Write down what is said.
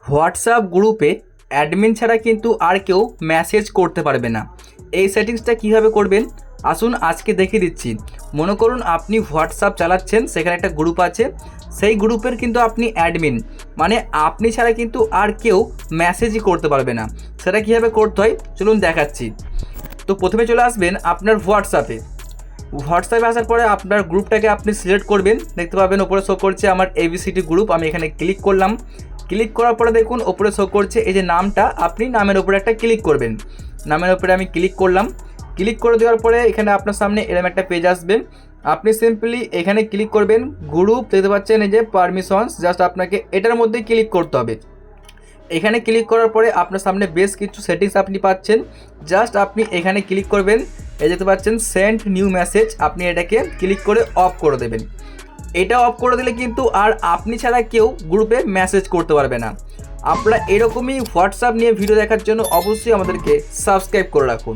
WhatsApp গ্রুপে admin ছাড়া কিন্তু আর কেউ মেসেজ করতে পারবে না। এই সেটিংসটা কীভাবে করবেন আসুন আজকে দেখিয়ে দিচ্ছি। মনে করুন আপনি হোয়াটসঅ্যাপ চালাচ্ছেন, সেখানে একটা গ্রুপ আছে, সেই গ্রুপের কিন্তু আপনি অ্যাডমিন, মানে আপনি ছাড়া কিন্তু আর কেউ মেসেজই করতে পারবে না। সেটা কীভাবে করতে হয় চলুন দেখাচ্ছি। তো প্রথমে চলে আসবেন আপনার হোয়াটসঅ্যাপে আসার পরে আপনার গ্রুপটাকে আপনি সিলেক্ট করবেন। দেখতে পাবেন ওপরে শো করছে আমার ABCD গ্রুপ, আমি এখানে ক্লিক করলাম। ক্লিক করার পরে দেখুন ওপরে শো করছে এই যে নামটা, আপনি নামের ওপরে একটা ক্লিক করবেন। নামের ওপরে আমি ক্লিক করলাম। ক্লিক করে দেওয়ার পরে এখানে আপনার সামনে এরকম একটা পেজ আসবে। আপনি সিম্পলি এখানে ক্লিক করবেন, গ্রুপ দেখতে পাচ্ছেন এই যে পারমিশনস, জাস্ট আপনাকে এটার মধ্যে ক্লিক করতে হবে। এখানে ক্লিক করার পরে আপনার সামনে বেশ কিছু সেটিংস আপনি পাচ্ছেন, জাস্ট আপনি এখানে ক্লিক করবেন। এই দেখতে পাচ্ছেন সেন্ড নিউ মেসেজ, আপনি এটাকে ক্লিক করে অফ করে দেবেন। এটা অফ করে দিলে কিন্তু আর আপনি ছাড়া কেউ গ্রুপে মেসেজ করতে পারবে না। আপনারা এরকমই হোয়াটসঅ্যাপ নিয়ে ভিডিও দেখার জন্য অবশ্যই আমাদেরকে সাবস্ক্রাইব করে রাখুন।